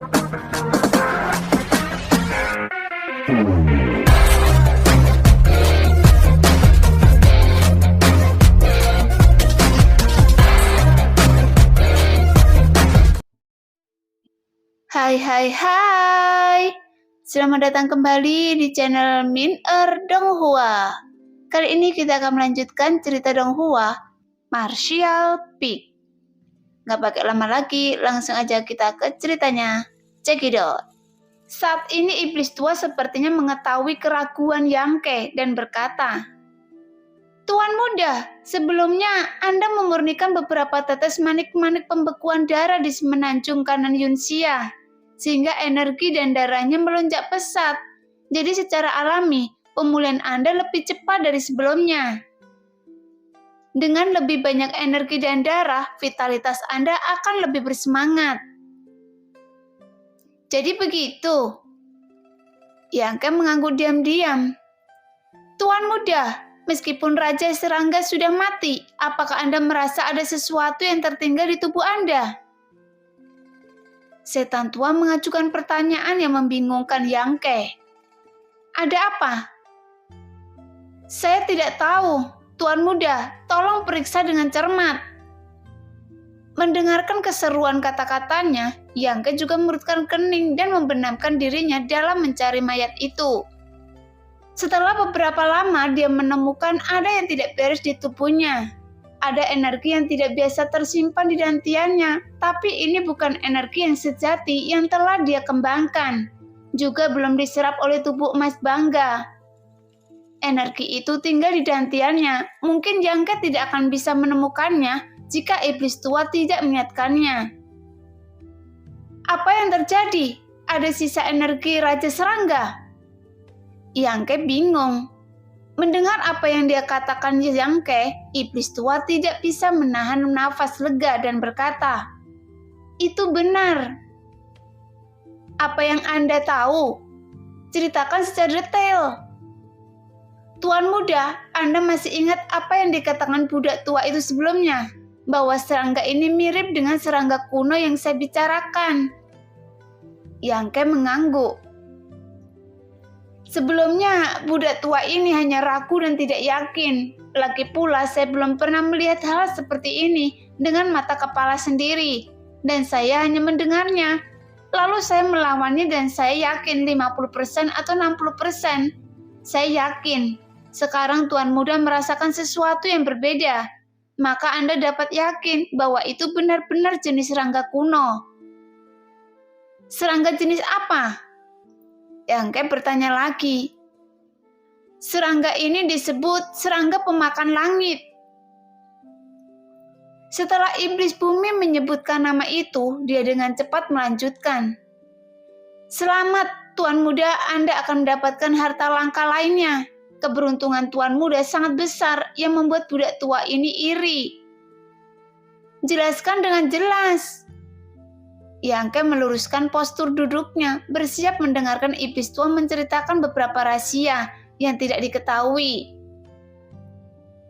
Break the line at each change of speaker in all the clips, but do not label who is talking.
Hai. Selamat datang kembali di channel Min Donghua. Kali ini kita akan melanjutkan cerita Donghua, Martial Peak. Gak pakai lama lagi, langsung aja kita ke ceritanya. Check it out. Saat ini iblis tua sepertinya mengetahui keraguan Yangke dan berkata, "Tuan muda, sebelumnya Anda memurnikan beberapa tetes manik-manik pembekuan darah di semenanjung kanan Yunxia, sehingga energi dan darahnya melonjak pesat. Jadi secara alami, pemulihan Anda lebih cepat dari sebelumnya. Dengan lebih banyak energi dan darah, vitalitas Anda akan lebih bersemangat." Jadi begitu. Yangke mengangguk diam-diam. "Tuan muda, meskipun Raja Serangga sudah mati, apakah Anda merasa ada sesuatu yang tertinggal di tubuh Anda?" Setan tua mengajukan pertanyaan yang membingungkan Yangke. "Ada apa?" "Saya tidak tahu, Tuan muda, tolong periksa dengan cermat." Mendengarkan keseruan kata-katanya, Yangke juga mengerutkan kening dan membenamkan dirinya dalam mencari mayat itu. Setelah beberapa lama, dia menemukan ada yang tidak beres di tubuhnya. Ada energi yang tidak biasa tersimpan di dantiannya, tapi ini bukan energi yang sejati yang telah dia kembangkan. Juga belum diserap oleh tubuh emas bangga. Energi itu tinggal di dantiannya. Mungkin Yangke tidak akan bisa menemukannya jika iblis tua tidak mengingatkannya. Apa yang terjadi? Ada sisa energi Raja Serangga? Yangke bingung. Mendengar apa yang dia katakan Yangke, iblis tua tidak bisa menahan nafas lega dan berkata, "Itu benar." "Apa yang Anda tahu? Ceritakan secara detail." "Tuan muda, Anda masih ingat apa yang dikatakan budak tua itu sebelumnya? Bahwa serangga ini mirip dengan serangga kuno yang saya bicarakan." Yangke mengangguk. "Sebelumnya, budak tua ini hanya ragu dan tidak yakin. Lagi pula, saya belum pernah melihat hal seperti ini dengan mata kepala sendiri. Dan saya hanya mendengarnya. Lalu saya melawannya dan saya yakin 50% atau 60%. Saya yakin. Sekarang Tuan muda merasakan sesuatu yang berbeda. Maka Anda dapat yakin bahwa itu benar-benar jenis serangga kuno." "Serangga jenis apa?" Yangke bertanya lagi. "Serangga ini disebut serangga pemakan langit." Setelah iblis bumi menyebutkan nama itu, dia dengan cepat melanjutkan. "Selamat, Tuan muda, Anda akan mendapatkan harta langka lainnya. Keberuntungan Tuan muda sangat besar yang membuat budak tua ini iri." "Jelaskan dengan jelas." Yangke meluruskan postur duduknya, bersiap mendengarkan iblis tua menceritakan beberapa rahasia yang tidak diketahui.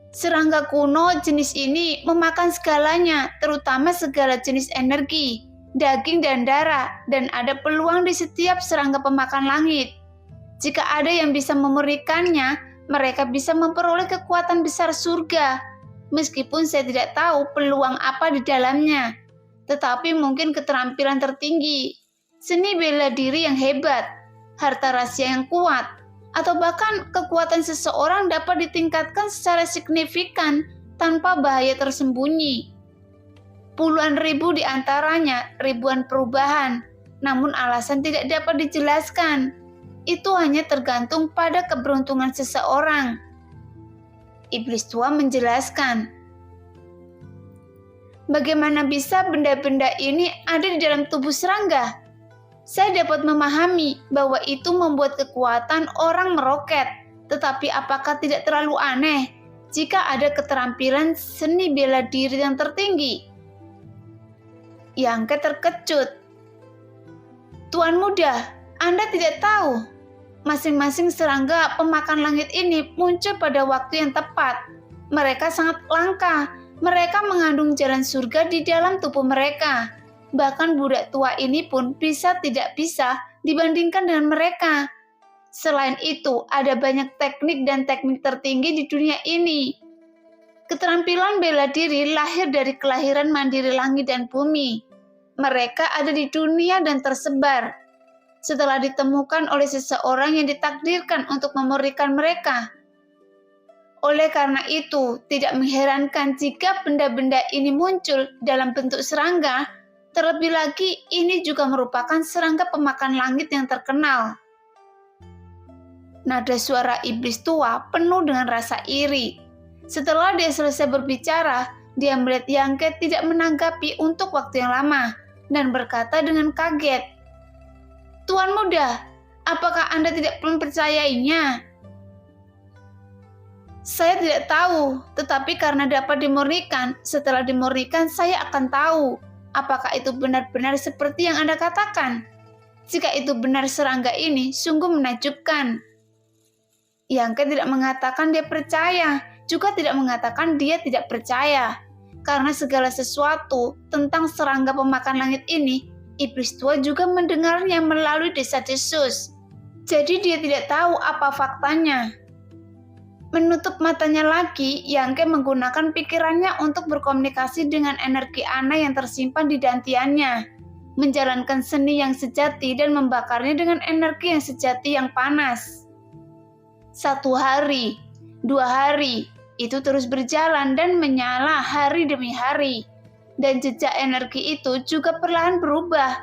Serangga kuno jenis ini memakan segalanya, terutama segala jenis energi, daging dan darah, dan ada peluang di setiap serangga pemakan langit. Jika ada yang bisa memurnikannya, mereka bisa memperoleh kekuatan besar surga. Meskipun saya tidak tahu peluang apa di dalamnya. Tetapi mungkin keterampilan tertinggi, seni bela diri yang hebat, harta rahasia yang kuat, atau bahkan kekuatan seseorang dapat ditingkatkan secara signifikan tanpa bahaya tersembunyi. Puluhan ribu di antaranya, ribuan perubahan, namun alasan tidak dapat dijelaskan. Itu hanya tergantung pada keberuntungan seseorang. Iblis tua menjelaskan. "Bagaimana bisa benda-benda ini ada di dalam tubuh serangga? Saya dapat memahami bahwa itu membuat kekuatan orang meroket, tetapi apakah tidak terlalu aneh jika ada keterampilan seni bela diri yang tertinggi?" Yangke terkejut. "Tuan muda, Anda tidak tahu. Masing-masing serangga pemakan langit ini muncul pada waktu yang tepat. Mereka sangat langka. Mereka mengandung jalan surga di dalam tubuh mereka. Bahkan budak tua ini pun bisa tidak bisa dibandingkan dengan mereka. Selain itu, ada banyak teknik dan teknik tertinggi di dunia ini. Keterampilan bela diri lahir dari kelahiran mandiri langit dan bumi. Mereka ada di dunia dan tersebar. Setelah ditemukan oleh seseorang yang ditakdirkan untuk memurnikan mereka. Oleh karena itu, tidak mengherankan jika benda-benda ini muncul dalam bentuk serangga, terlebih lagi ini juga merupakan serangga pemakan langit yang terkenal. Nada suara iblis tua penuh dengan rasa iri. Setelah dia selesai berbicara, dia melihat Yangke tidak menanggapi untuk waktu yang lama dan berkata dengan kaget, "Tuan muda, apakah Anda tidak mempercayainya?" "Saya tidak tahu, tetapi karena dapat dimurnikan, setelah dimurnikan saya akan tahu apakah itu benar-benar seperti yang Anda katakan. Jika itu benar serangga ini sungguh menakjubkan." Yangke tidak mengatakan dia percaya, juga tidak mengatakan dia tidak percaya. Karena segala sesuatu tentang serangga pemakan langit ini, iblis tua juga mendengarnya melalui desa-desus. Jadi dia tidak tahu apa faktanya. Menutup matanya lagi, Yangke menggunakan pikirannya untuk berkomunikasi dengan energi aneh yang tersimpan di dantiannya, menjalankan seni yang sejati dan membakarnya dengan energi yang sejati yang panas. 1 hari, 2 hari, itu terus berjalan dan menyala hari demi hari. Dan jejak energi itu juga perlahan berubah.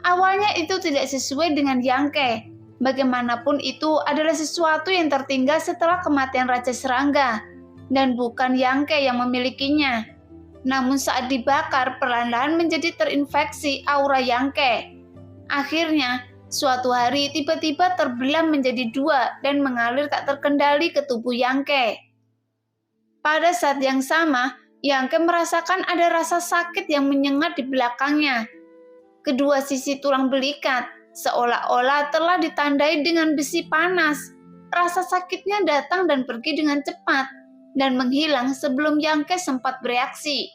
Awalnya itu tidak sesuai dengan Yangke. Bagaimanapun itu adalah sesuatu yang tertinggal setelah kematian Raja Serangga. Dan bukan Yangke yang memilikinya. Namun saat dibakar perlahan-lahan menjadi terinfeksi aura Yangke. Akhirnya, suatu hari tiba-tiba terbelah menjadi 2 dan mengalir tak terkendali ke tubuh Yangke. Pada saat yang sama, Yangke merasakan ada rasa sakit yang menyengat di belakangnya. Kedua sisi tulang belikat seolah-olah telah ditandai dengan besi panas. Rasa sakitnya datang dan pergi dengan cepat dan menghilang sebelum Yangke sempat bereaksi.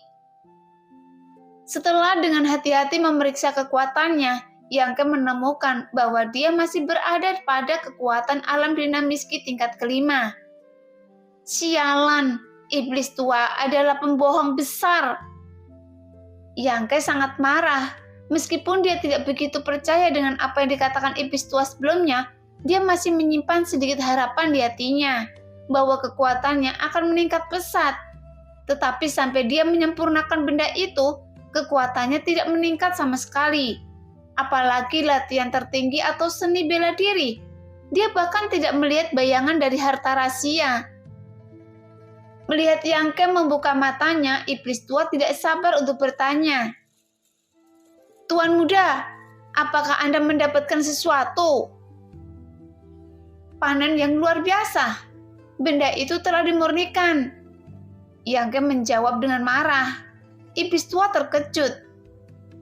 Setelah dengan hati-hati memeriksa kekuatannya, Yangke menemukan bahwa dia masih berada pada kekuatan alam dinamiski tingkat kelima. Sialan, iblis tua adalah pembohong besar. Yangke sangat marah. Meskipun dia tidak begitu percaya dengan apa yang dikatakan iblis tua sebelumnya, dia masih menyimpan sedikit harapan di hatinya bahwa kekuatannya akan meningkat pesat. Tetapi sampai dia menyempurnakan benda itu, kekuatannya tidak meningkat sama sekali. Apalagi latihan tertinggi atau seni bela diri. Dia bahkan tidak melihat bayangan dari harta rahasia. Melihat Yangke membuka matanya, iblis tua tidak sabar untuk bertanya, "Tuan muda, apakah Anda mendapatkan sesuatu?" "Panen yang luar biasa. Benda itu telah dimurnikan." Yangke menjawab dengan marah. Iblis tua terkejut.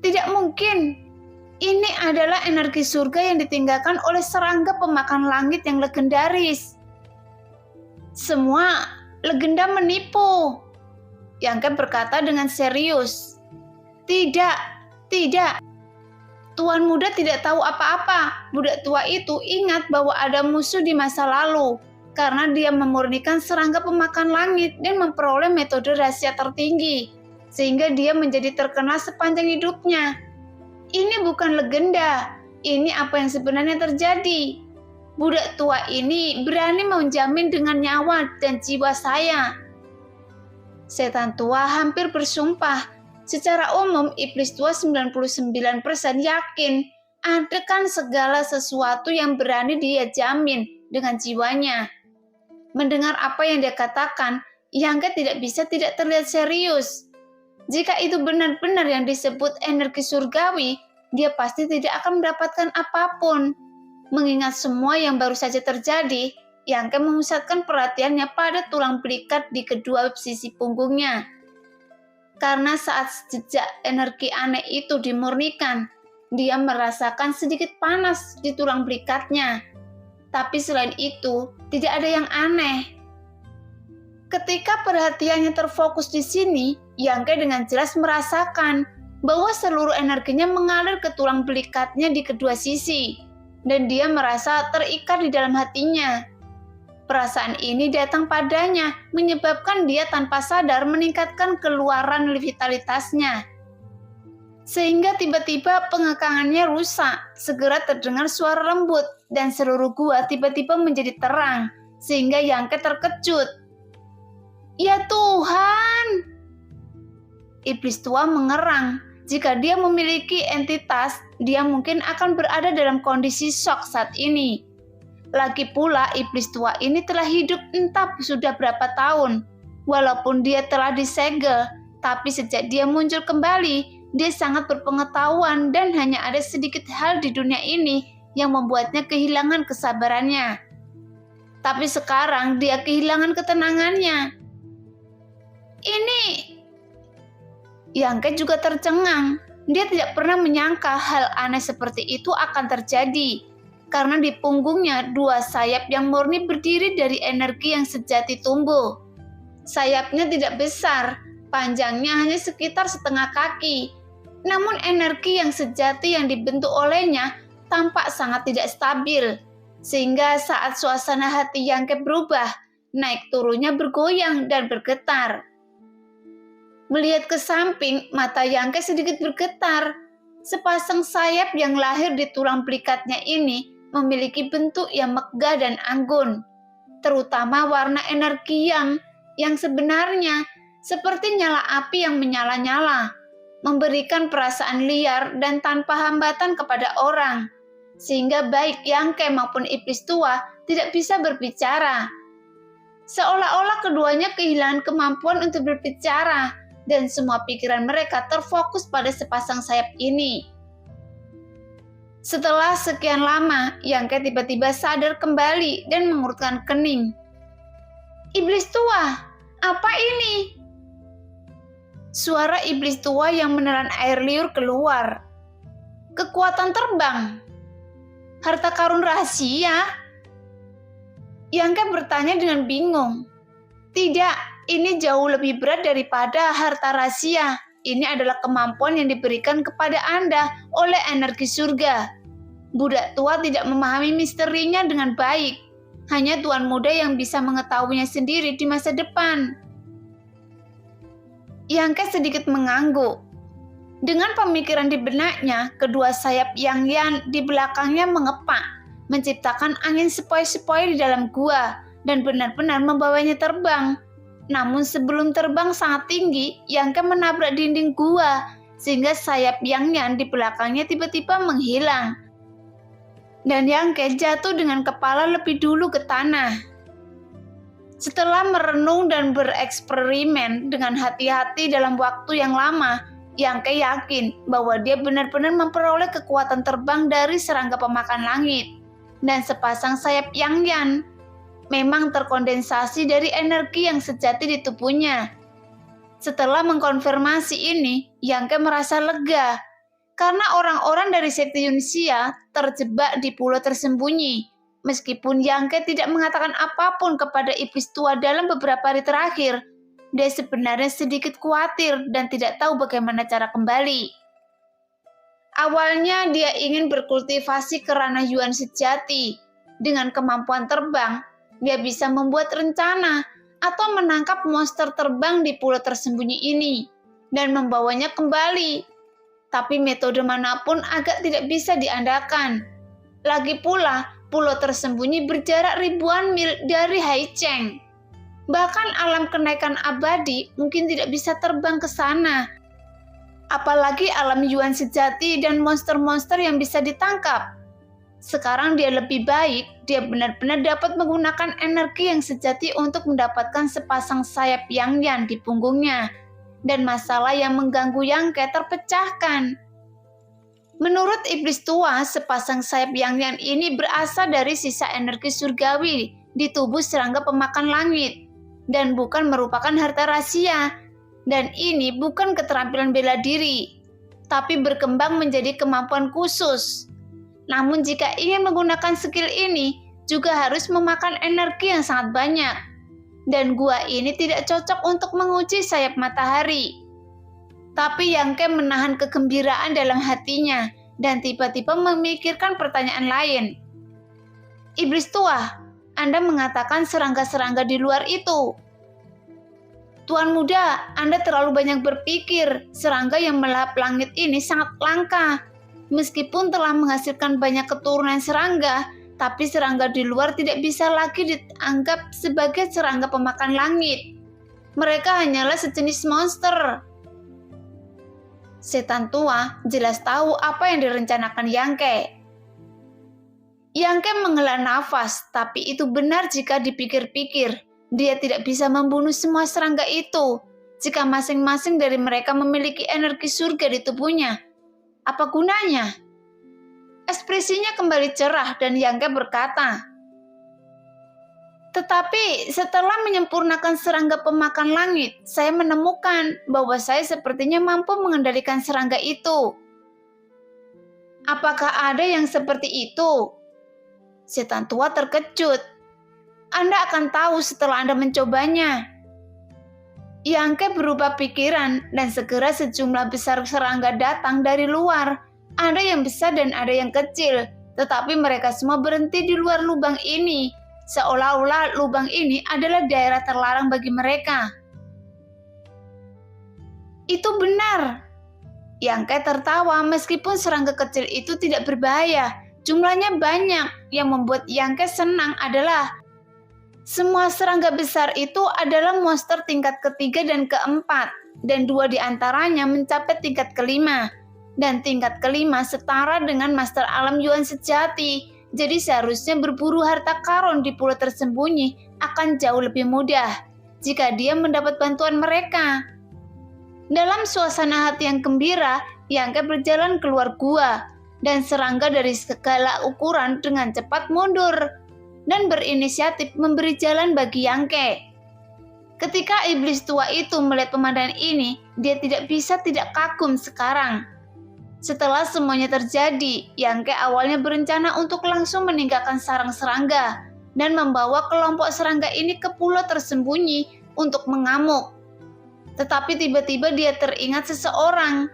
"Tidak mungkin. Ini adalah energi surga yang ditinggalkan oleh serangga pemakan langit yang legendaris. Semua legenda menipu." Yangke berkata dengan serius. Tidak. Tuan muda tidak tahu apa-apa. Budak tua itu ingat bahwa ada musuh di masa lalu. Karena dia memurnikan serangga pemakan langit dan memperoleh metode rahasia tertinggi. Sehingga dia menjadi terkenal sepanjang hidupnya. Ini bukan legenda, ini apa yang sebenarnya terjadi. Budak tua ini berani menjamin dengan nyawa dan jiwa saya. Setan tua hampir bersumpah. Secara umum, iblis tua 99% yakin adakan segala sesuatu yang berani dia jamin dengan jiwanya. Mendengar apa yang dia katakan, Yangke tidak bisa tidak terlihat serius. Jika itu benar-benar yang disebut energi surgawi, dia pasti tidak akan mendapatkan apapun. Mengingat semua yang baru saja terjadi, Yangke memusatkan perhatiannya pada tulang belikat di kedua sisi punggungnya. Karena saat jejak energi aneh itu dimurnikan, dia merasakan sedikit panas di tulang belikatnya. Tapi selain itu, tidak ada yang aneh. Ketika perhatiannya terfokus di sini, Yangke dengan jelas merasakan bahwa seluruh energinya mengalir ke tulang belikatnya di kedua sisi, dan dia merasa terikat di dalam hatinya. Perasaan ini datang padanya, menyebabkan dia tanpa sadar meningkatkan keluaran vitalitasnya. Sehingga tiba-tiba pengekangannya rusak, segera terdengar suara lembut, dan seluruh gua tiba-tiba menjadi terang, sehingga Yangke terkejut. "Ya Tuhan!" Iblis tua mengerang. Jika dia memiliki entitas, dia mungkin akan berada dalam kondisi shock saat ini. Lagi pula, iblis tua ini telah hidup entah sudah berapa tahun. Walaupun dia telah disegel, tapi sejak dia muncul kembali, dia sangat berpengetahuan dan hanya ada sedikit hal di dunia ini yang membuatnya kehilangan kesabarannya. Tapi sekarang dia kehilangan ketenangannya. Yangke juga tercengang. Dia tidak pernah menyangka hal aneh seperti itu akan terjadi. Karena di punggungnya dua sayap yang murni berdiri dari energi yang sejati tumbuh. Sayapnya tidak besar, panjangnya hanya sekitar setengah kaki. Namun energi yang sejati yang dibentuk olehnya tampak sangat tidak stabil. Sehingga saat suasana hati Yangke berubah, naik turunnya bergoyang dan bergetar. Melihat ke samping, mata Yangke sedikit bergetar. Sepasang sayap yang lahir di tulang belikatnya ini memiliki bentuk yang megah dan anggun. Terutama warna energi yang sebenarnya seperti nyala api yang menyala-nyala, memberikan perasaan liar dan tanpa hambatan kepada orang. Sehingga baik Yangke maupun iblis tua tidak bisa berbicara. Seolah-olah keduanya kehilangan kemampuan untuk berbicara, dan semua pikiran mereka terfokus pada sepasang sayap ini. Setelah sekian lama, Yangke tiba-tiba sadar kembali dan mengurutkan kening. "Iblis tua, apa ini?" Suara iblis tua yang menelan air liur keluar. "Kekuatan terbang. Harta karun rahasia?" Yangke bertanya dengan bingung. "Tidak. Ini jauh lebih berat daripada harta rahasia. Ini adalah kemampuan yang diberikan kepada Anda oleh energi surga. Budak tua tidak memahami misterinya dengan baik. Hanya tuan muda yang bisa mengetahuinya sendiri di masa depan." Yangke sedikit mengangguk. Dengan pemikiran di benaknya, kedua sayap Yang di belakangnya mengepak, menciptakan angin sepoi-sepoi di dalam gua, dan benar-benar membawanya terbang. Namun sebelum terbang sangat tinggi, Yangke menabrak dinding gua, sehingga sayap Yang di belakangnya tiba-tiba menghilang. Dan Yangke jatuh dengan kepala lebih dulu ke tanah. Setelah merenung dan bereksperimen dengan hati-hati dalam waktu yang lama, Yangke yakin bahwa dia benar-benar memperoleh kekuatan terbang dari serangga pemakan langit. Dan sepasang sayap Yang memang terkondensasi dari energi yang sejati di tubuhnya. Setelah mengkonfirmasi ini, Yangke merasa lega karena orang-orang dari sekte Yunxia terjebak di pulau tersembunyi. Meskipun Yangke tidak mengatakan apapun kepada iblis tua dalam beberapa hari terakhir, dia sebenarnya sedikit khawatir dan tidak tahu bagaimana cara kembali. Awalnya dia ingin berkultivasi ke ranah Yuan sejati. Dengan kemampuan terbang, dia bisa membuat rencana atau menangkap monster terbang di pulau tersembunyi ini dan membawanya kembali. Tapi metode manapun agak tidak bisa diandalkan. Lagi pula, pulau tersembunyi berjarak ribuan mil dari Haicheng. Bahkan alam kenaikan abadi mungkin tidak bisa terbang ke sana. Apalagi alam Yuan sejati dan monster-monster yang bisa ditangkap. Sekarang dia lebih baik, dia benar-benar dapat menggunakan energi yang sejati untuk mendapatkan sepasang sayap Yang di punggungnya. Dan masalah yang mengganggu Yangke terpecahkan. Menurut iblis tua, sepasang sayap Yang ini berasal dari sisa energi surgawi di tubuh serangga pemakan langit. Dan bukan merupakan harta rahasia. Dan ini bukan keterampilan bela diri, tapi berkembang menjadi kemampuan khusus. Namun jika ingin menggunakan skill ini, juga harus memakan energi yang sangat banyak. Dan gua ini tidak cocok untuk menguji sayap matahari. Tapi Yang Ke menahan kegembiraan dalam hatinya dan tiba-tiba memikirkan pertanyaan lain. Iblis tua, Anda mengatakan serangga-serangga di luar itu. Tuan muda, Anda terlalu banyak berpikir. Serangga yang melahap langit ini sangat langka. Meskipun telah menghasilkan banyak keturunan serangga, tapi serangga di luar tidak bisa lagi dianggap sebagai serangga pemakan langit. Mereka hanyalah sejenis monster. Setan tua jelas tahu apa yang direncanakan Yang Ke. Yang Ke menghela nafas, tapi itu benar jika dipikir-pikir. Dia tidak bisa membunuh semua serangga itu jika masing-masing dari mereka memiliki energi surga di tubuhnya. Apa gunanya? Ekspresinya kembali cerah dan Yang Ke berkata, tetapi setelah menyempurnakan serangga pemakan langit, saya menemukan bahwa saya sepertinya mampu mengendalikan serangga itu. Apakah ada yang seperti itu? Setan tua terkejut. Anda akan tahu setelah Anda mencobanya. Yang Ke berubah pikiran dan segera sejumlah besar serangga datang dari luar. Ada yang besar dan ada yang kecil, tetapi mereka semua berhenti di luar lubang ini. Seolah-olah lubang ini adalah daerah terlarang bagi mereka. Itu benar. Yang Ke tertawa meskipun serangga kecil itu tidak berbahaya. Jumlahnya banyak. Yang membuat Yang Ke senang adalah semua serangga besar itu adalah monster tingkat ketiga dan keempat, dan 2 di antaranya mencapai tingkat kelima. Dan tingkat kelima setara dengan Master Alam Yuan sejati. Jadi seharusnya berburu harta karun di pulau tersembunyi akan jauh lebih mudah jika dia mendapat bantuan mereka. Dalam suasana hati yang gembira, Yang Ke berjalan keluar gua, dan serangga dari segala ukuran dengan cepat mundur dan berinisiatif memberi jalan bagi Yang Ke. Ketika iblis tua itu melihat pemandangan ini, dia tidak bisa tidak kagum sekarang. Setelah semuanya terjadi, Yang Ke awalnya berencana untuk langsung meninggalkan sarang serangga dan membawa kelompok serangga ini ke pulau tersembunyi untuk mengamuk. Tetapi tiba-tiba dia teringat seseorang,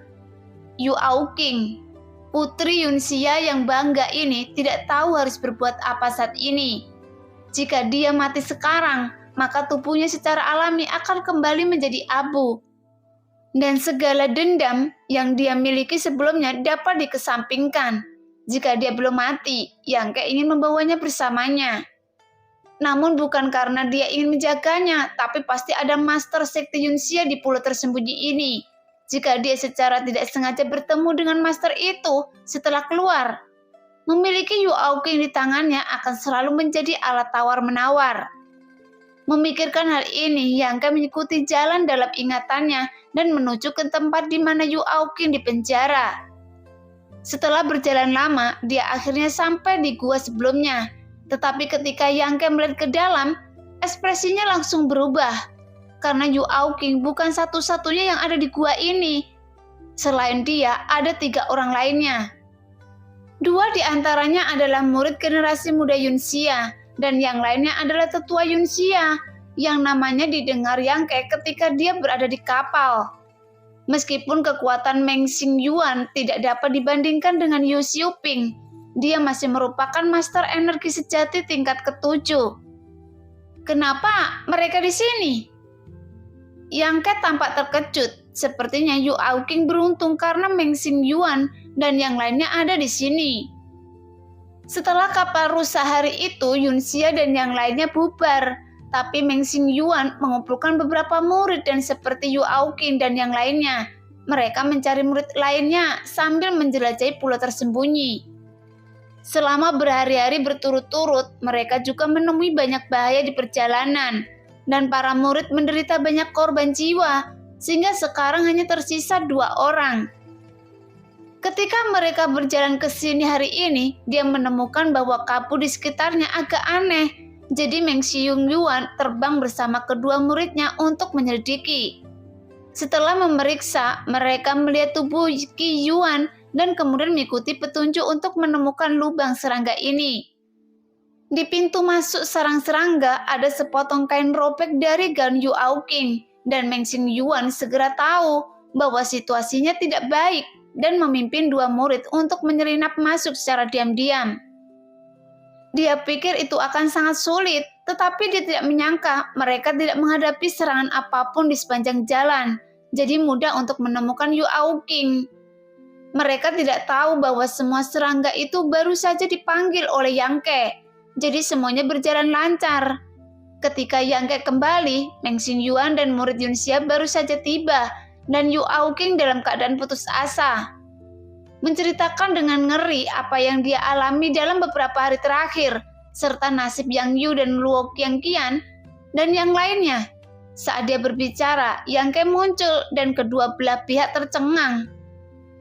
Yu Aoqing. Putri Yunxia yang bangga ini tidak tahu harus berbuat apa saat ini. Jika dia mati sekarang, maka tubuhnya secara alami akan kembali menjadi abu. Dan segala dendam yang dia miliki sebelumnya dapat dikesampingkan. Jika dia belum mati, Yang Ke ingin membawanya bersamanya. Namun bukan karena dia ingin menjaganya, tapi pasti ada Master Sekte Yunxia di pulau tersembunyi ini. Jika dia secara tidak sengaja bertemu dengan master itu setelah keluar, memiliki Yu Aoqing di tangannya akan selalu menjadi alat tawar-menawar. Memikirkan hal ini, Yang Ke mengikuti jalan dalam ingatannya dan menuju ke tempat di mana Yu Aoqing dipenjara. Setelah berjalan lama, dia akhirnya sampai di gua sebelumnya. Tetapi ketika Yang Ke melihat ke dalam, ekspresinya langsung berubah. Karena Yu Aoqing bukan satu-satunya yang ada di gua ini. Selain dia, ada 3 orang lainnya. 2 di antaranya adalah murid generasi muda Yunxia, dan yang lainnya adalah tetua Yunxia, yang namanya didengar Yang Ke ketika dia berada di kapal. Meskipun kekuatan Meng Xingyuan tidak dapat dibandingkan dengan Yu Xiuping, dia masih merupakan master energi sejati tingkat ke-7. Kenapa mereka di sini? Yang Ke tampak terkejut. Sepertinya Yu Aoqing beruntung karena Meng Xingyuan dan yang lainnya ada di sini. Setelah kapal rusak hari itu, Yunxia dan yang lainnya bubar. Tapi Meng Xingyuan mengumpulkan beberapa murid dan seperti Yu Aoqing dan yang lainnya, mereka mencari murid lainnya sambil menjelajahi pulau tersembunyi. Selama berhari-hari berturut-turut, mereka juga menemui banyak bahaya di perjalanan. Dan para murid menderita banyak korban jiwa, sehingga sekarang hanya tersisa 2 orang. Ketika mereka berjalan ke sini hari ini, dia menemukan bahwa kabut di sekitarnya agak aneh. Jadi Meng Xingyuan terbang bersama kedua muridnya untuk menyelidiki. Setelah memeriksa, mereka melihat tubuh Qi Yuan dan kemudian mengikuti petunjuk untuk menemukan lubang serangga ini. Di pintu masuk sarang serangga ada sepotong kain robek dari gaun Yu Aoqing, dan Meng Xingyuan segera tahu bahwa situasinya tidak baik dan memimpin dua murid untuk menyelinap masuk secara diam-diam. Dia pikir itu akan sangat sulit, tetapi dia tidak menyangka mereka tidak menghadapi serangan apapun di sepanjang jalan, jadi mudah untuk menemukan Yu Aoqing. Mereka tidak tahu bahwa semua serangga itu baru saja dipanggil oleh Yang Ke, jadi semuanya berjalan lancar. Ketika Yang Ke kembali, Meng Xingyuan dan murid Yunxia baru saja tiba, dan Yu Aoqing dalam keadaan putus asa. Menceritakan dengan ngeri apa yang dia alami dalam beberapa hari terakhir, serta nasib Yang Yu dan Luo Qianqian, dan yang lainnya. Saat dia berbicara, Yang Ke muncul dan kedua belah pihak tercengang.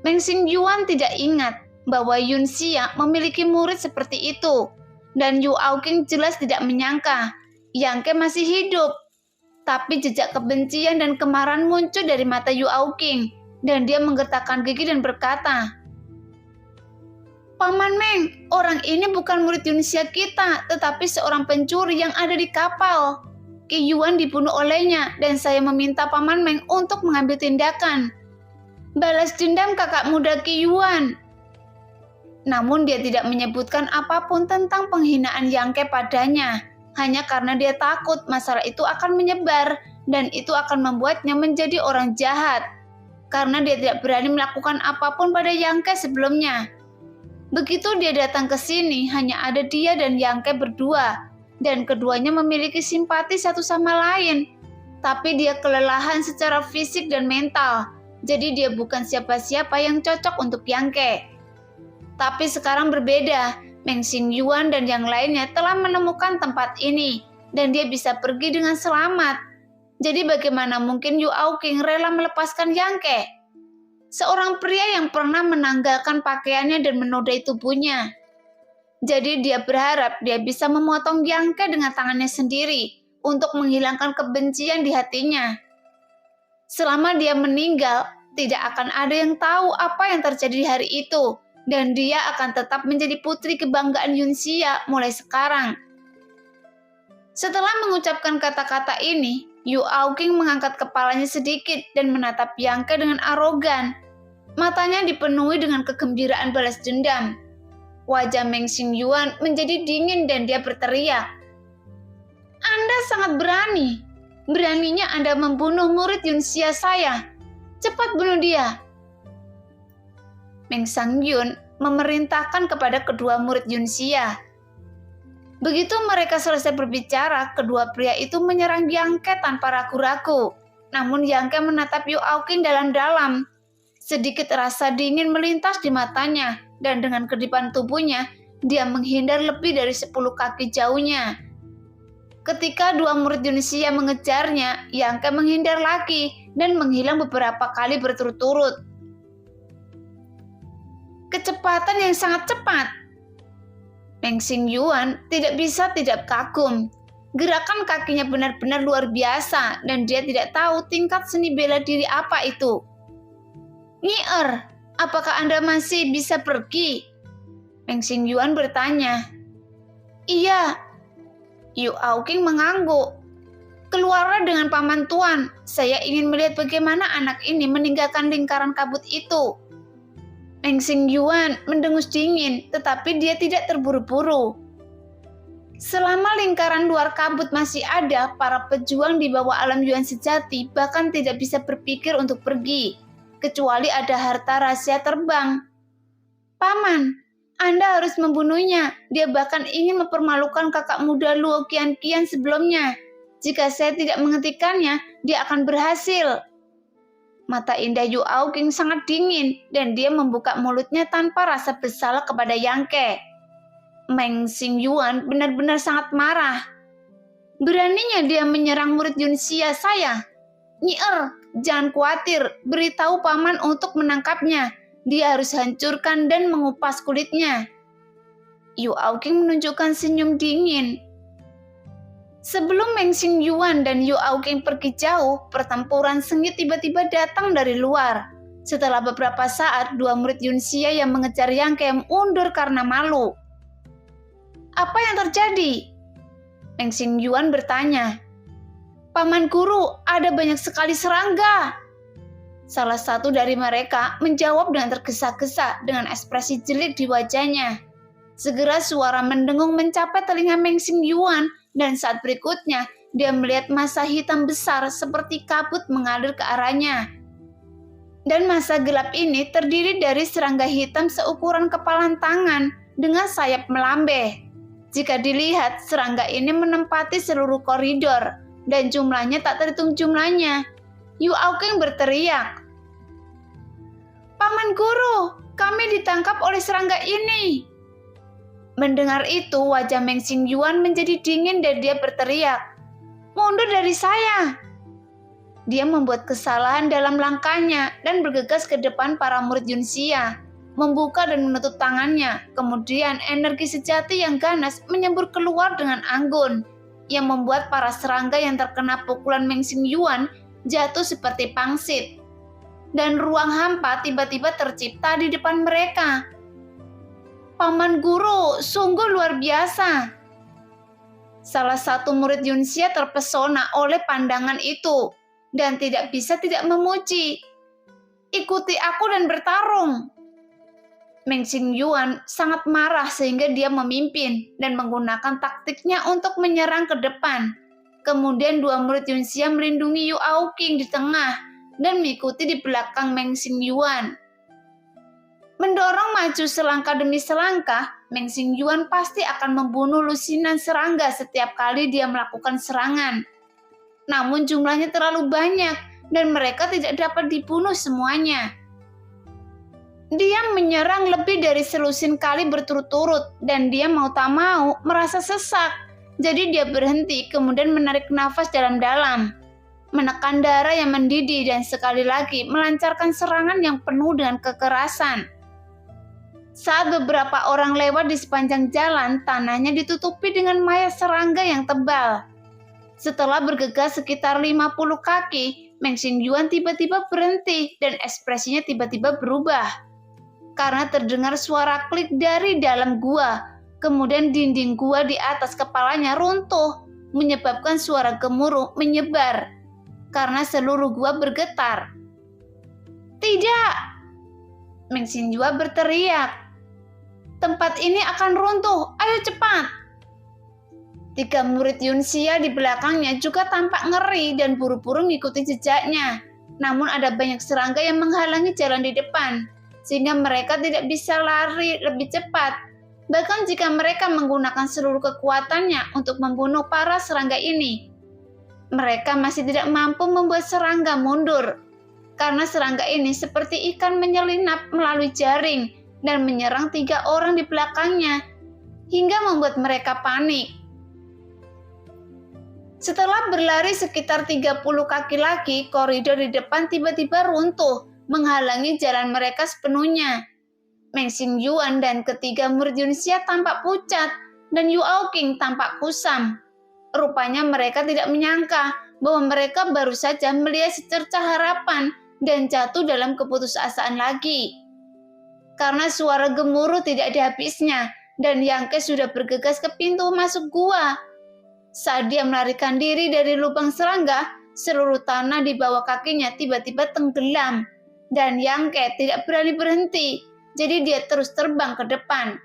Meng Xingyuan tidak ingat bahwa Yunxia memiliki murid seperti itu, dan Yu Aoqing jelas tidak menyangka Yang Ke masih hidup. Tapi jejak kebencian dan kemarahan muncul dari mata Yu Aoqing, dan dia menggertakkan gigi dan berkata, "Paman Meng, orang ini bukan murid Yunxia kita, tetapi seorang pencuri yang ada di kapal. Qi Yuan dibunuh olehnya, dan saya meminta Paman Meng untuk mengambil tindakan. Balas dendam kakak muda Qi Yuan." Namun dia tidak menyebutkan apapun tentang penghinaan Yang Ke padanya, hanya karena dia takut masalah itu akan menyebar dan itu akan membuatnya menjadi orang jahat, karena dia tidak berani melakukan apapun pada Yang Ke sebelumnya. Begitu dia datang ke sini, hanya ada dia dan Yang Ke berdua, dan keduanya memiliki simpati satu sama lain. Tapi dia kelelahan secara fisik dan mental, jadi dia bukan siapa-siapa yang cocok untuk Yang Ke. Tapi sekarang berbeda, Meng Xingyuan dan yang lainnya telah menemukan tempat ini, dan dia bisa pergi dengan selamat. Jadi bagaimana mungkin Yu Aoqing rela melepaskan Yang Ke? Seorang pria yang pernah menanggalkan pakaiannya dan menodai tubuhnya. Jadi dia berharap dia bisa memotong Yang Ke dengan tangannya sendiri untuk menghilangkan kebencian di hatinya. Selama dia meninggal, tidak akan ada yang tahu apa yang terjadi di hari itu, dan dia akan tetap menjadi putri kebanggaan Yunxia mulai sekarang. Setelah mengucapkan kata-kata ini, Yu Aoqing mengangkat kepalanya sedikit dan menatap Yang Ke dengan arogan. Matanya dipenuhi dengan kegembiraan balas dendam. Wajah Meng Xingyuan menjadi dingin dan dia berteriak, "Anda sangat berani. Beraninya Anda membunuh murid Yunxia saya. Cepat bunuh dia." Meng Xingyuan memerintahkan kepada kedua murid Yunxia. Begitu mereka selesai berbicara, kedua pria itu menyerang Yang Ke tanpa ragu-ragu. Namun Yang Ke menatap Yu Aoqing dalam-dalam. Sedikit rasa dingin melintas di matanya, dan dengan kedipan tubuhnya, dia menghindar lebih dari 10 kaki jauhnya. Ketika dua murid Yunxia mengejarnya, Yang Ke menghindar lagi dan menghilang beberapa kali berturut-turut. Kecepatan yang sangat cepat. Meng Xingyuan tidak bisa tidak kagum. Gerakan kakinya benar-benar luar biasa dan dia tidak tahu tingkat seni bela diri apa itu. "Nyi apakah Anda masih bisa pergi?" Meng Xingyuan bertanya. "Iya." Yu Aoqing mengangguk. "Keluarlah dengan paman tuan. Saya ingin melihat bagaimana anak ini meninggalkan lingkaran kabut itu." Meng Xingyuan mendengus dingin, tetapi dia tidak terburu-buru. Selama lingkaran luar kabut masih ada, para pejuang di bawah alam Yuan sejati bahkan tidak bisa berpikir untuk pergi, kecuali ada harta rahasia terbang. "Paman, Anda harus membunuhnya. Dia bahkan ingin mempermalukan kakak muda Luo Qianqian sebelumnya. Jika saya tidak menghentikannya, dia akan berhasil." Mata indah Yu Aoqing sangat dingin dan dia membuka mulutnya tanpa rasa bersalah kepada Yang Ke. Meng Xingyuan benar-benar sangat marah. Beraninya dia menyerang murid Yunxia saya. "Nyi jangan khawatir, beritahu paman untuk menangkapnya. Dia harus hancurkan dan mengupas kulitnya." Yu Aoqing menunjukkan senyum dingin. Sebelum Meng Xingyuan dan Yu Aoqing pergi jauh, pertempuran sengit tiba-tiba datang dari luar. Setelah beberapa saat, dua murid Yunxia yang mengejar Yang Ke mundur karena malu. "Apa yang terjadi?" Meng Xingyuan bertanya. "Paman guru, ada banyak sekali serangga." Salah satu dari mereka menjawab dengan tergesa-gesa dengan ekspresi jelek di wajahnya. Segera suara mendengung mencapai telinga Meng Xingyuan dan saat berikutnya dia melihat massa hitam besar seperti kabut mengalir ke arahnya. Dan massa gelap ini terdiri dari serangga hitam seukuran kepalan tangan dengan sayap melambai. Jika dilihat, serangga ini menempati seluruh koridor dan jumlahnya tak terhitung jumlahnya. Yu Aoqing berteriak, "Paman Guru, kami ditangkap oleh serangga ini." Mendengar itu, wajah Meng Xingyuan menjadi dingin dan dia berteriak, "Mundur dari saya!" Dia membuat kesalahan dalam langkahnya dan bergegas ke depan para murid Yunxia, membuka dan menutup tangannya. Kemudian energi sejati yang ganas menyembur keluar dengan anggun, yang membuat para serangga yang terkena pukulan Meng Xingyuan jatuh seperti pangsit. Dan ruang hampa tiba-tiba tercipta di depan mereka. "Paman Guru, sungguh luar biasa." Salah satu murid Yunxia terpesona oleh pandangan itu dan tidak bisa tidak memuji. "Ikuti aku dan bertarung." Meng Xingyuan sangat marah sehingga dia memimpin dan menggunakan taktiknya untuk menyerang ke depan. Kemudian dua murid Yunxia melindungi Yu Aoqing di tengah dan mengikuti di belakang Meng Xingyuan. Mendorong maju selangkah demi selangkah, Meng Xingyuan pasti akan membunuh lusinan serangga setiap kali dia melakukan serangan. Namun jumlahnya terlalu banyak dan mereka tidak dapat dibunuh semuanya. Dia menyerang lebih dari selusin kali berturut-turut dan dia mau tak mau merasa sesak. Jadi dia berhenti kemudian menarik nafas dalam-dalam, menekan darah yang mendidih dan sekali lagi melancarkan serangan yang penuh dengan kekerasan. Saat beberapa orang lewat di sepanjang jalan, tanahnya ditutupi dengan mayat serangga yang tebal. Setelah bergegas sekitar 50 kaki, Meng Xingyuan tiba-tiba berhenti dan ekspresinya tiba-tiba berubah. Karena terdengar suara klik dari dalam gua, kemudian dinding gua di atas kepalanya runtuh, menyebabkan suara gemuruh menyebar. Karena seluruh gua bergetar. "Tidak!" Meng Xingyuan berteriak. "Tempat ini akan runtuh, ayo cepat!" Tiga murid Yunxia di belakangnya juga tampak ngeri dan buru-buru mengikuti jejaknya. Namun ada banyak serangga yang menghalangi jalan di depan, sehingga mereka tidak bisa lari lebih cepat. Bahkan jika mereka menggunakan seluruh kekuatannya untuk membunuh para serangga ini, mereka masih tidak mampu membuat serangga mundur. Karena serangga ini seperti ikan menyelinap melalui jaring dan menyerang tiga orang di belakangnya, hingga membuat mereka panik. Setelah berlari sekitar 30 kaki lagi, koridor di depan tiba-tiba runtuh, menghalangi jalan mereka sepenuhnya. Meng Xingyuan dan ketiga murid Yunxia tampak pucat, dan Yu Aoqing tampak kusam. Rupanya mereka tidak menyangka bahwa mereka baru saja melihat secercah harapan dan jatuh dalam keputusasaan lagi. Karena suara gemuruh tidak ada habisnya, dan Yang Ke sudah bergegas ke pintu masuk gua. Saat dia melarikan diri dari lubang serangga, seluruh tanah di bawah kakinya tiba-tiba tenggelam, dan Yang Ke tidak berani berhenti, jadi dia terus terbang ke depan.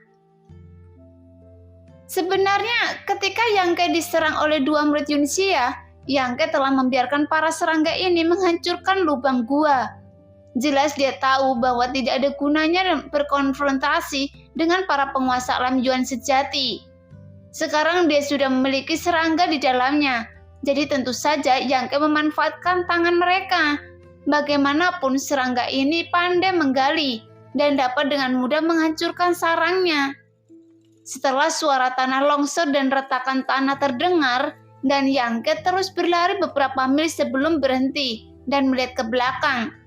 Sebenarnya, ketika Yang Ke diserang oleh dua murid Yunxia, Yang Ke telah membiarkan para serangga ini menghancurkan lubang gua. Jelas dia tahu bahwa tidak ada gunanya berkonfrontasi dengan para penguasa alam Yuan sejati. Sekarang dia sudah memiliki serangga di dalamnya, jadi tentu saja Yang Ke memanfaatkan tangan mereka. Bagaimanapun serangga ini pandai menggali dan dapat dengan mudah menghancurkan sarangnya. Setelah suara tanah longsor dan retakan tanah terdengar, dan Yang Ke terus berlari beberapa mil sebelum berhenti dan melihat ke belakang.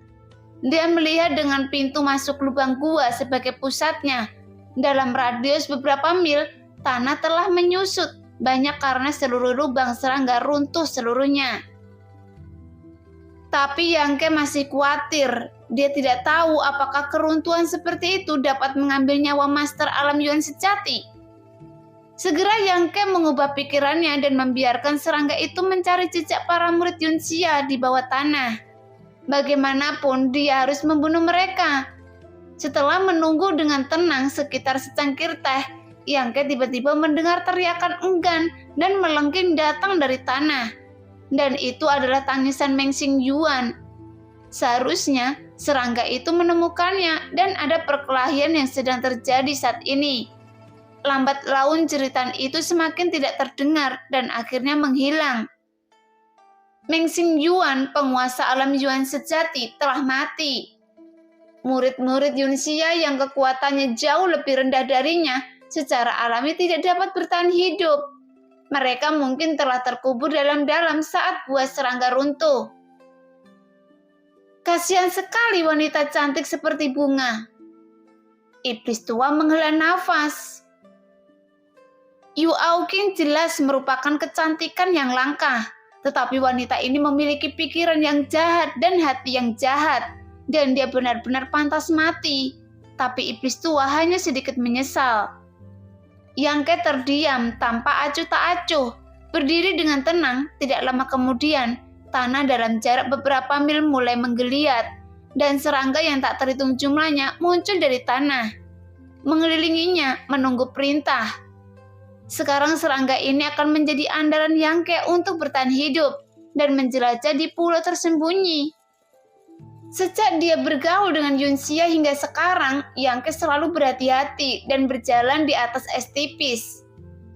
Dia melihat dengan pintu masuk lubang gua sebagai pusatnya. Dalam radius beberapa mil, tanah telah menyusut banyak karena seluruh lubang serangga runtuh seluruhnya. Tapi Yang Ke masih khawatir. Dia tidak tahu apakah keruntuhan seperti itu dapat mengambil nyawa master alam Yuan sejati. Segera Yang Ke mengubah pikirannya dan membiarkan serangga itu mencari jejak para murid Yunxia di bawah tanah. Bagaimanapun dia harus membunuh mereka. Setelah menunggu dengan tenang sekitar secangkir teh, Yangke tiba-tiba mendengar teriakan enggan dan melengking datang dari tanah. Dan itu adalah tangisan Meng Xingyuan. Seharusnya serangga itu menemukannya dan ada perkelahian yang sedang terjadi saat ini. Lambat laun jeritan itu semakin tidak terdengar dan akhirnya menghilang. Meng Xingyuan, penguasa alam Yuan sejati, telah mati. Murid-murid Yunxia yang kekuatannya jauh lebih rendah darinya secara alami tidak dapat bertahan hidup. Mereka mungkin telah terkubur dalam-dalam saat buah serangga runtuh. Kasihan sekali wanita cantik seperti bunga. Iblis tua menghela nafas. Yu Aoqing jelas merupakan kecantikan yang langka, tetapi wanita ini memiliki pikiran yang jahat dan hati yang jahat. Dan dia benar-benar pantas mati. Tapi iblis tua hanya sedikit menyesal. Yangke terdiam tanpa acuh tak acuh. Berdiri dengan tenang, tidak lama kemudian, tanah dalam jarak beberapa mil mulai menggeliat. Dan serangga yang tak terhitung jumlahnya muncul dari tanah. Mengelilinginya, menunggu perintah. Sekarang serangga ini akan menjadi andalan Yangke untuk bertahan hidup dan menjelajah di pulau tersembunyi. Sejak dia bergaul dengan Yunxia hingga sekarang, Yangke selalu berhati-hati dan berjalan di atas es tipis.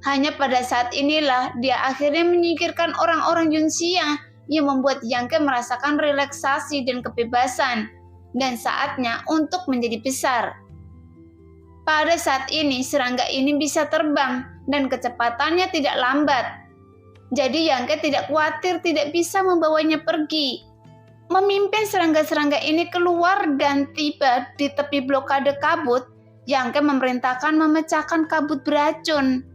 Hanya pada saat inilah dia akhirnya menyingkirkan orang-orang Yunxia yang membuat Yangke merasakan relaksasi dan kebebasan, dan saatnya untuk menjadi besar. Pada saat ini, serangga ini bisa terbang dan kecepatannya tidak lambat. Jadi Yangke tidak khawatir tidak bisa membawanya pergi. Memimpin serangga-serangga ini keluar dan tiba di tepi blokade kabut, Yangke memerintahkan memecahkan kabut beracun.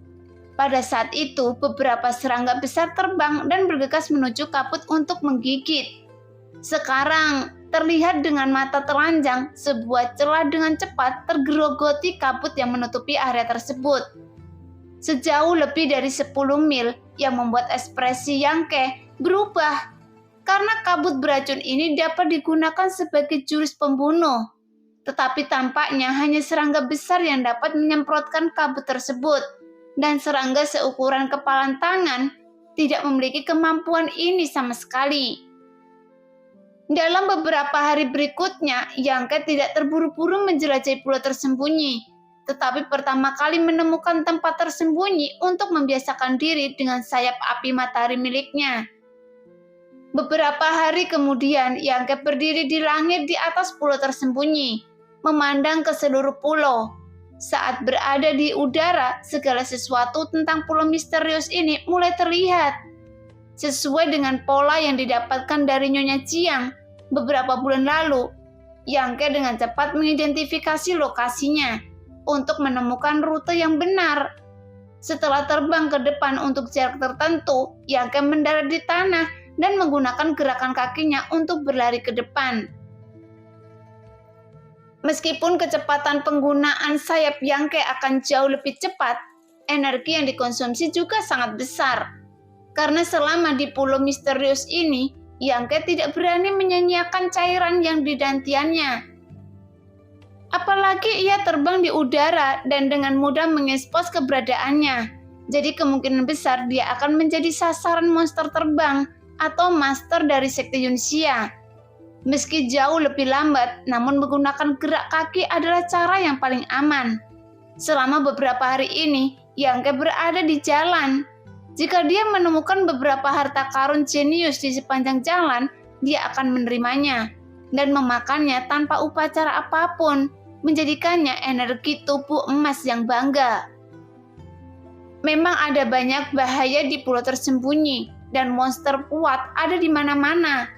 Pada saat itu, beberapa serangga besar terbang dan bergegas menuju kabut untuk menggigit. Sekarang, terlihat dengan mata telanjang, sebuah celah dengan cepat tergerogoti kabut yang menutupi area tersebut. Sejauh lebih dari 10 mil yang membuat ekspresi Yangke berubah. Karena kabut beracun ini dapat digunakan sebagai jurus pembunuh. Tetapi tampaknya hanya serangga besar yang dapat menyemprotkan kabut tersebut. Dan serangga seukuran kepalan tangan tidak memiliki kemampuan ini sama sekali. Dalam beberapa hari berikutnya, Yangke tidak terburu-buru menjelajahi pulau tersembunyi. Tetapi pertama kali menemukan tempat tersembunyi untuk membiasakan diri dengan sayap api matahari miliknya. Beberapa hari kemudian, Yangke berdiri di langit di atas pulau tersembunyi, memandang ke seluruh pulau. Saat berada di udara, segala sesuatu tentang pulau misterius ini mulai terlihat. Sesuai dengan pola yang didapatkan dari Nyonya Jiang beberapa bulan lalu, Yangke dengan cepat mengidentifikasi lokasinya untuk menemukan rute yang benar. Setelah terbang ke depan untuk jarak tertentu, Yangke mendarat di tanah dan menggunakan gerakan kakinya untuk berlari ke depan. Meskipun kecepatan penggunaan sayap Yangke akan jauh lebih cepat, energi yang dikonsumsi juga sangat besar. Karena selama di pulau misterius ini, Yangke tidak berani menyanyiakan cairan yang didantiannya. Apalagi ia terbang di udara dan dengan mudah mengekspos keberadaannya. Jadi kemungkinan besar dia akan menjadi sasaran monster terbang atau master dari sekte Yunxia. Meski jauh lebih lambat, namun menggunakan gerak kaki adalah cara yang paling aman. Selama beberapa hari ini, Yangke berada di jalan. Jika dia menemukan beberapa harta karun jenius di sepanjang jalan, dia akan menerimanya dan memakannya tanpa upacara apapun, menjadikannya energi tubuh emas yang bangga. Memang ada banyak bahaya di pulau tersembunyi, dan monster kuat ada di mana-mana.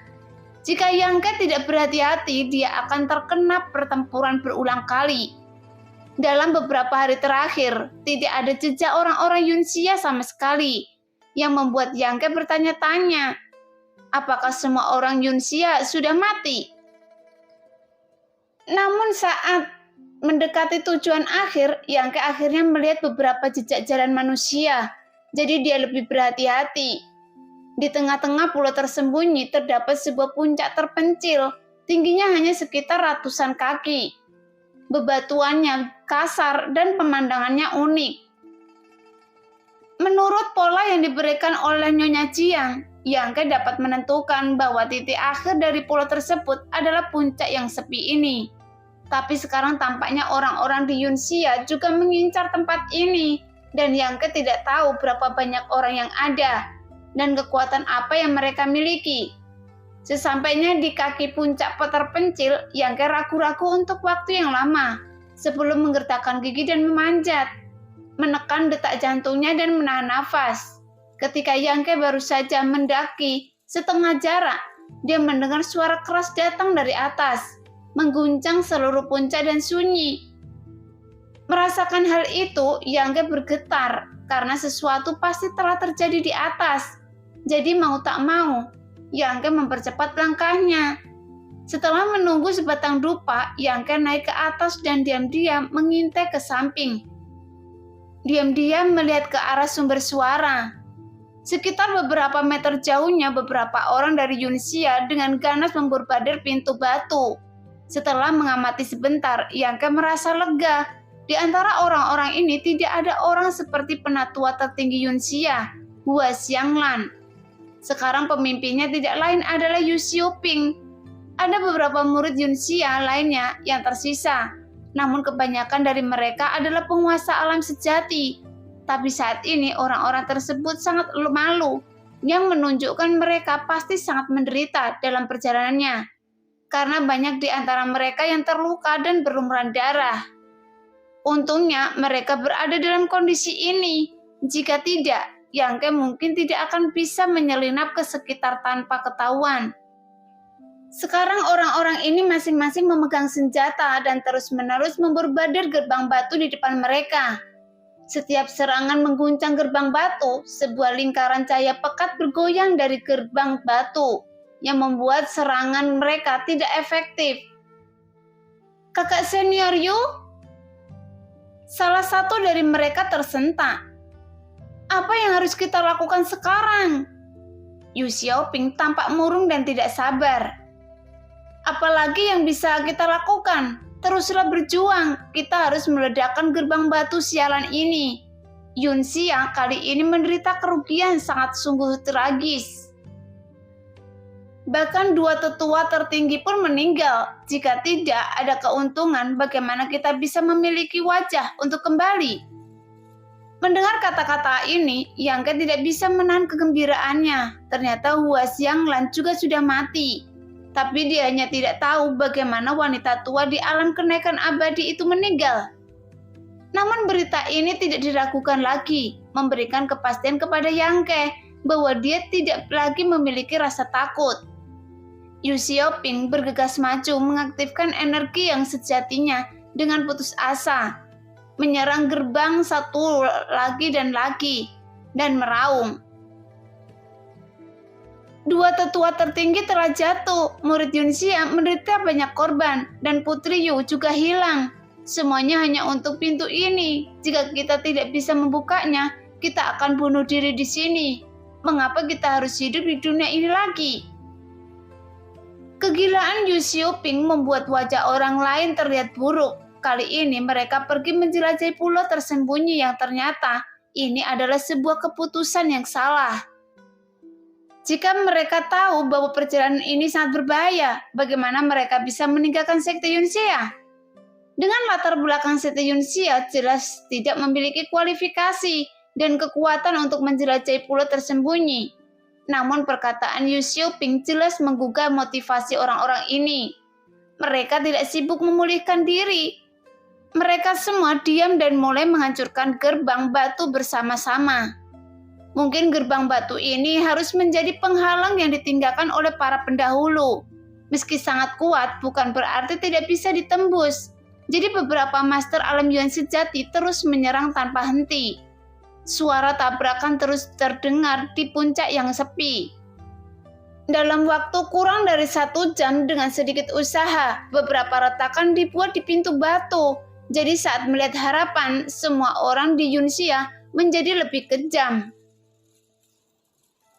Jika Yangke tidak berhati-hati, dia akan terkena pertempuran berulang kali. Dalam beberapa hari terakhir, tidak ada jejak orang-orang Yunxia sama sekali, yang membuat Yangke bertanya-tanya, apakah semua orang Yunxia sudah mati? Namun saat mendekati tujuan akhir, Yangke akhirnya melihat beberapa jejak jalan manusia, jadi dia lebih berhati-hati. Di tengah-tengah pulau tersembunyi terdapat sebuah puncak terpencil, tingginya hanya sekitar ratusan kaki. Bebatuannya kasar dan pemandangannya unik. Menurut pola yang diberikan oleh Nyonya Jiang, Yangke dapat menentukan bahwa titik akhir dari pulau tersebut adalah puncak yang sepi ini. Tapi sekarang tampaknya orang-orang di Yunxia juga mengincar tempat ini, dan Yangke tidak tahu berapa banyak orang yang ada, dan kekuatan apa yang mereka miliki. Sesampainya di kaki puncak terpencil, Yangke ragu-ragu untuk waktu yang lama, sebelum menggertakkan gigi dan memanjat, menekan detak jantungnya dan menahan nafas. Ketika Yangke baru saja mendaki setengah jarak, dia mendengar suara keras datang dari atas, mengguncang seluruh puncak dan sunyi. Merasakan hal itu, Yangke bergetar karena sesuatu pasti telah terjadi di atas. Jadi mau tak mau, Yangke mempercepat langkahnya. Setelah menunggu sebatang dupa, Yangke naik ke atas dan diam-diam mengintai ke samping. Diam-diam melihat ke arah sumber suara. Sekitar beberapa meter jauhnya beberapa orang dari Yunxia dengan ganas memborbardir pintu batu. Setelah mengamati sebentar, Yangke merasa lega. Di antara orang-orang ini tidak ada orang seperti penatua tertinggi Yunxia, Hua Xianglan. Sekarang pemimpinnya tidak lain adalah Yu Xiuping. Ada beberapa murid Yunxia lainnya yang tersisa, namun kebanyakan dari mereka adalah penguasa alam sejati. Tapi saat ini orang-orang tersebut sangat malu, yang menunjukkan mereka pasti sangat menderita dalam perjalanannya, karena banyak di antara mereka yang terluka dan berlumuran darah. Untungnya mereka berada dalam kondisi ini. Jika tidak, Yangke mungkin tidak akan bisa menyelinap ke sekitar tanpa ketahuan. Sekarang orang-orang ini masing-masing memegang senjata dan terus-menerus memborbardir gerbang batu di depan mereka. Setiap serangan mengguncang gerbang batu, sebuah lingkaran cahaya pekat bergoyang dari gerbang batu, yang membuat serangan mereka tidak efektif. Kakak senior Yu? Salah satu dari mereka tersentak. Apa yang harus kita lakukan sekarang? Yu Xiaoping tampak murung dan tidak sabar. Apalagi yang bisa kita lakukan? Teruslah berjuang, kita harus meledakkan gerbang batu sialan ini. Yunxia kali ini menderita kerugian sangat sungguh tragis. Bahkan dua tetua tertinggi pun meninggal. Jika tidak ada keuntungan, bagaimana kita bisa memiliki wajah untuk kembali? Mendengar kata-kata ini, Yangke tidak bisa menahan kegembiraannya. Ternyata Hua Xianglan juga sudah mati. Tapi dia hanya tidak tahu bagaimana wanita tua di alam kenaikan abadi itu meninggal. Namun berita ini tidak diragukan lagi, memberikan kepastian kepada Yangke bahwa dia tidak lagi memiliki rasa takut. Yu Xiaoping bergegas maju mengaktifkan energi yang sejatinya dengan putus asa, menyerang gerbang satu lagi dan meraung. Dua tetua tertinggi telah jatuh, murid Yunxia menderita banyak korban, dan Putri Yu juga hilang. Semuanya hanya untuk pintu ini. Jika kita tidak bisa membukanya, kita akan bunuh diri di sini. Mengapa kita harus hidup di dunia ini lagi? Kegilaan Yu Xiaoping membuat wajah orang lain terlihat buruk. Kali ini mereka pergi menjelajahi pulau tersembunyi yang ternyata ini adalah sebuah keputusan yang salah. Jika mereka tahu bahwa perjalanan ini sangat berbahaya, bagaimana mereka bisa meninggalkan sekte Yunxia? Dengan latar belakang sekte Yunxia jelas tidak memiliki kualifikasi dan kekuatan untuk menjelajahi pulau tersembunyi. Namun perkataan Yu Xiaoping jelas menggugah motivasi orang-orang ini. Mereka tidak sibuk memulihkan diri. Mereka semua diam dan mulai menghancurkan gerbang batu bersama-sama. Mungkin gerbang batu ini harus menjadi penghalang yang ditinggalkan oleh para pendahulu. Meski sangat kuat, bukan berarti tidak bisa ditembus. Jadi beberapa master alam yuan sejati terus menyerang tanpa henti. Suara tabrakan terus terdengar di puncak yang sepi. Dalam waktu kurang dari 1 jam dengan sedikit usaha, beberapa retakan dibuat di pintu batu. Jadi saat melihat harapan, semua orang di Yunxia menjadi lebih kejam.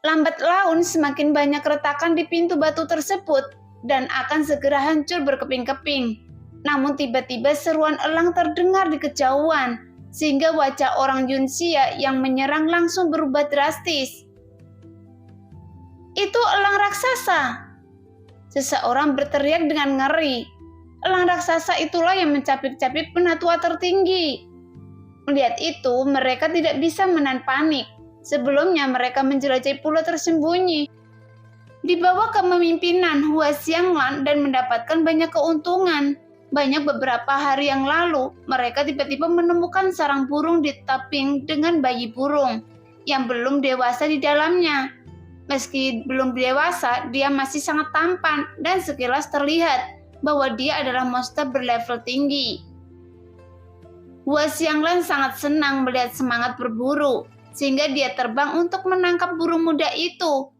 Lambat laun semakin banyak retakan di pintu batu tersebut dan akan segera hancur berkeping-keping. Namun tiba-tiba seruan elang terdengar di kejauhan, sehingga wajah orang Yunxia yang menyerang langsung berubah drastis. Itu elang raksasa! Seseorang berteriak dengan ngeri. Elang raksasa itulah yang mencapik-capik penatua tertinggi. Melihat itu, mereka tidak bisa menahan panik. Sebelumnya mereka menjelajahi pulau tersembunyi di bawah kepemimpinan Hua Xianglan dan mendapatkan banyak keuntungan. Beberapa hari yang lalu, mereka tiba-tiba menemukan sarang burung di taping dengan bayi burung yang belum dewasa di dalamnya. Meski belum dewasa, dia masih sangat tampan dan sekilas terlihat bahwa dia adalah monster berlevel tinggi. Hua Xianglan sangat senang melihat semangat berburu, sehingga dia terbang untuk menangkap burung muda itu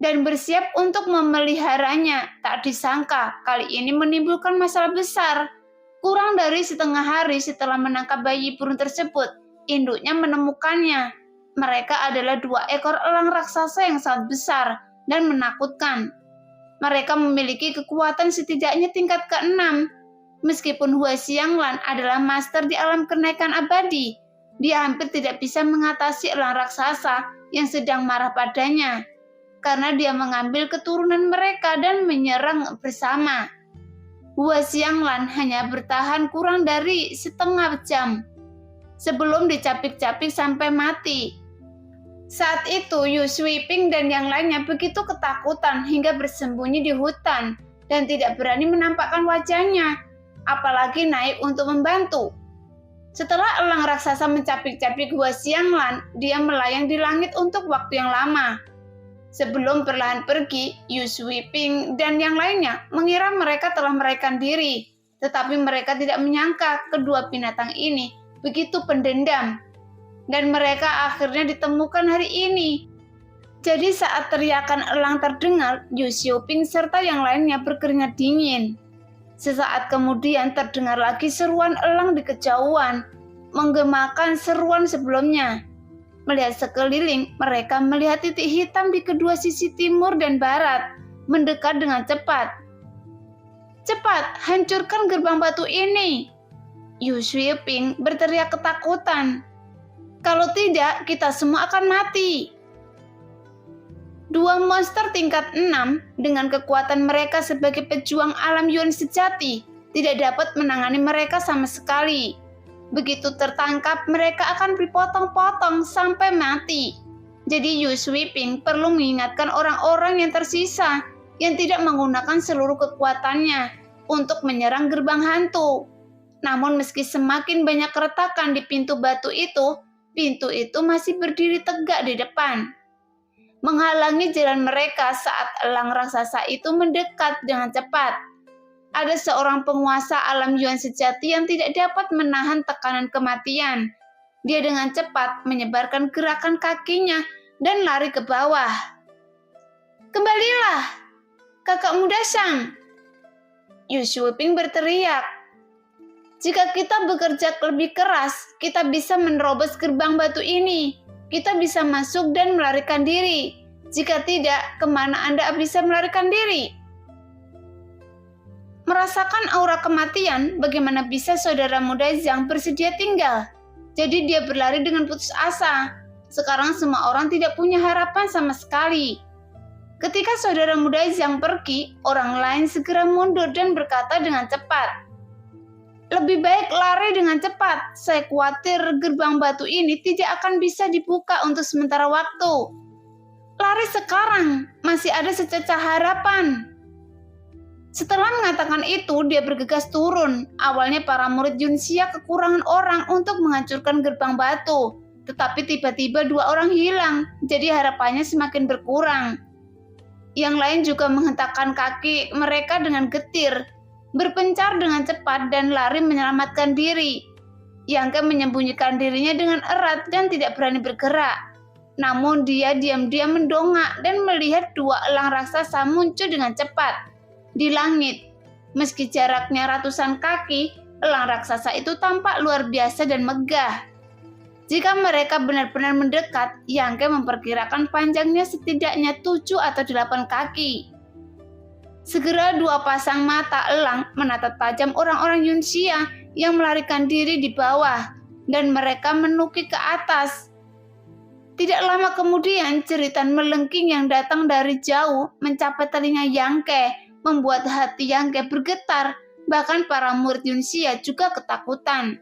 dan bersiap untuk memeliharanya. Tak disangka, kali ini menimbulkan masalah besar. Kurang dari setengah hari setelah menangkap bayi burung tersebut, induknya menemukannya. Mereka adalah 2 ekor elang raksasa yang sangat besar dan menakutkan. Mereka memiliki kekuatan setidaknya tingkat ke-6. Meskipun Hua Xianglan adalah master di alam kenaikan abadi, dia hampir tidak bisa mengatasi elang raksasa yang sedang marah padanya, karena dia mengambil keturunan mereka dan menyerang bersama. Hua Xianglan hanya bertahan kurang dari setengah jam sebelum dicapik-capik sampai mati. Saat itu Yu Sweeping dan yang lainnya begitu ketakutan hingga bersembunyi di hutan dan tidak berani menampakkan wajahnya, apalagi naik untuk membantu. Setelah elang raksasa mencapik-capik Hua Xianglan, dia melayang di langit untuk waktu yang lama. Sebelum perlahan pergi, Yu Sweeping dan yang lainnya mengira mereka telah melarikan diri, tetapi mereka tidak menyangka kedua binatang ini begitu pendendam, dan mereka akhirnya ditemukan hari ini. Jadi saat teriakan elang terdengar, Yu Sweeping serta yang lainnya berkeringat dingin. Sesaat kemudian terdengar lagi seruan elang di kejauhan, menggemakan seruan sebelumnya. Melihat sekeliling, mereka melihat titik hitam di kedua sisi timur dan barat, mendekat dengan cepat. Cepat, hancurkan gerbang batu ini! Yu Sweeping berteriak ketakutan. Kalau tidak, kita semua akan mati. 2 monster tingkat 6 dengan kekuatan mereka sebagai pejuang alam Yuan sejati tidak dapat menangani mereka sama sekali. Begitu tertangkap, mereka akan dipotong-potong sampai mati. Jadi Yu Sweeping perlu mengingatkan orang-orang yang tersisa yang tidak menggunakan seluruh kekuatannya untuk menyerang gerbang hantu. Namun meski semakin banyak keretakan di pintu itu masih berdiri tegak di depan, menghalangi jalan mereka saat elang raksasa itu mendekat dengan cepat. Ada seorang penguasa alam Yuan sejati yang tidak dapat menahan tekanan kematian. Dia dengan cepat menyebarkan gerakan kakinya dan lari ke bawah. Kembalilah, kakak muda Shang! Yu Sweeping berteriak. Jika kita bekerja lebih keras, kita bisa menerobos gerbang batu ini. Kita bisa masuk dan melarikan diri. Jika tidak, kemana Anda bisa melarikan diri? Merasakan aura kematian, bagaimana bisa saudara muda Zhang bersedia tinggal? Jadi dia berlari dengan putus asa. Sekarang semua orang tidak punya harapan sama sekali. Ketika saudara muda Zhang pergi, orang lain segera mundur dan berkata dengan cepat, lebih baik lari dengan cepat. Saya khawatir gerbang batu ini tidak akan bisa dibuka untuk sementara waktu. Lari sekarang, masih ada sececah harapan. Setelah mengatakan itu, dia bergegas turun. Awalnya para murid Yunxia kekurangan orang untuk menghancurkan gerbang batu. Tetapi tiba-tiba 2 orang hilang, jadi harapannya semakin berkurang. Yang lain juga menghentakkan kaki mereka dengan getir, berpencar dengan cepat dan lari menyelamatkan diri. Yang menyembunyikan dirinya dengan erat dan tidak berani bergerak. Namun dia diam-diam mendongak dan melihat 2 elang raksasa muncul dengan cepat di langit. Meski jaraknya ratusan kaki, elang raksasa itu tampak luar biasa dan megah. Jika mereka benar-benar mendekat, Yangke memperkirakan panjangnya setidaknya 7 atau 8 kaki. Segera dua pasang mata elang menatap tajam orang-orang Yunxia yang melarikan diri di bawah, dan mereka menukik ke atas. Tidak lama kemudian, jeritan melengking yang datang dari jauh mencapai telinga Yangke, membuat hati Yangke bergetar. Bahkan para murid Yunxia juga ketakutan.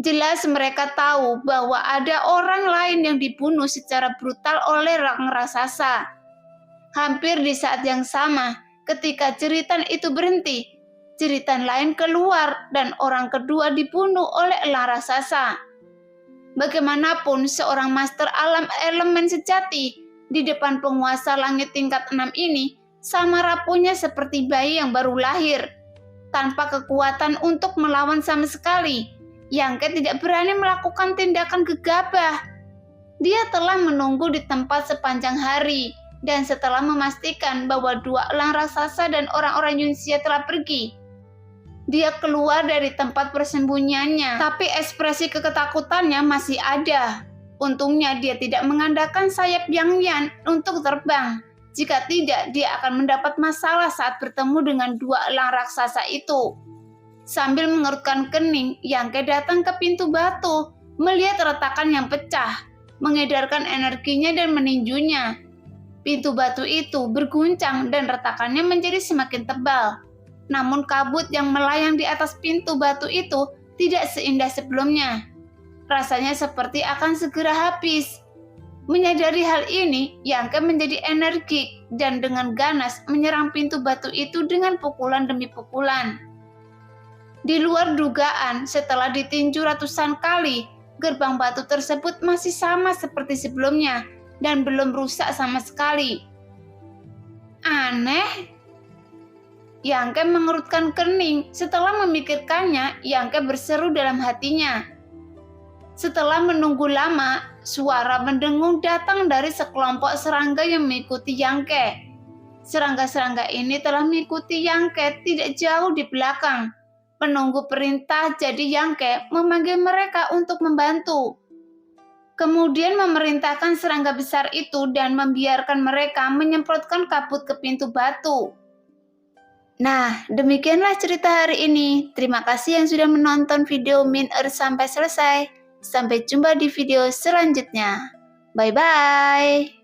Jelas mereka tahu bahwa ada orang lain yang dibunuh secara brutal oleh orang raksasa. Hampir di saat yang sama, ketika jeritan itu berhenti, jeritan lain keluar dan orang kedua dibunuh oleh elang raksasa. Bagaimanapun seorang master alam elemen sejati di depan penguasa langit tingkat 6 ini sama rapuhnya seperti bayi yang baru lahir. Tanpa kekuatan untuk melawan sama sekali, Yangke tidak berani melakukan tindakan gegabah. Dia telah menunggu di tempat sepanjang hari, dan setelah memastikan bahwa dua elang raksasa dan orang-orang Yunxia telah pergi, dia keluar dari tempat persembunyiannya, tapi ekspresi ketakutannya masih ada. Untungnya dia tidak mengandalkan sayap Yang untuk terbang. Jika tidak, dia akan mendapat masalah saat bertemu dengan dua elang raksasa itu. Sambil mengerutkan kening, Yangke datang ke pintu batu, melihat retakan yang pecah, mengedarkan energinya dan meninjunya. Pintu batu itu berguncang dan retakannya menjadi semakin tebal. Namun kabut yang melayang di atas pintu batu itu tidak seindah sebelumnya. Rasanya seperti akan segera habis. Menyadari hal ini, Yangke menjadi energik dan dengan ganas menyerang pintu batu itu dengan pukulan demi pukulan. Di luar dugaan, setelah ditinju ratusan kali, gerbang batu tersebut masih sama seperti sebelumnya dan belum rusak sama sekali. Aneh. Yangke mengerutkan kening. Setelah memikirkannya, Yangke berseru dalam hatinya. Setelah menunggu lama, suara mendengung datang dari sekelompok serangga yang mengikuti Yangke. Serangga-serangga ini telah mengikuti Yangke tidak jauh di belakang. Penunggu perintah jadi Yangke memanggil mereka untuk membantu. Kemudian memerintahkan serangga besar itu dan membiarkan mereka menyemprotkan kabut ke pintu batu. Nah, demikianlah cerita hari ini. Terima kasih yang sudah menonton video Min Earth sampai selesai. Sampai jumpa di video selanjutnya. Bye-bye.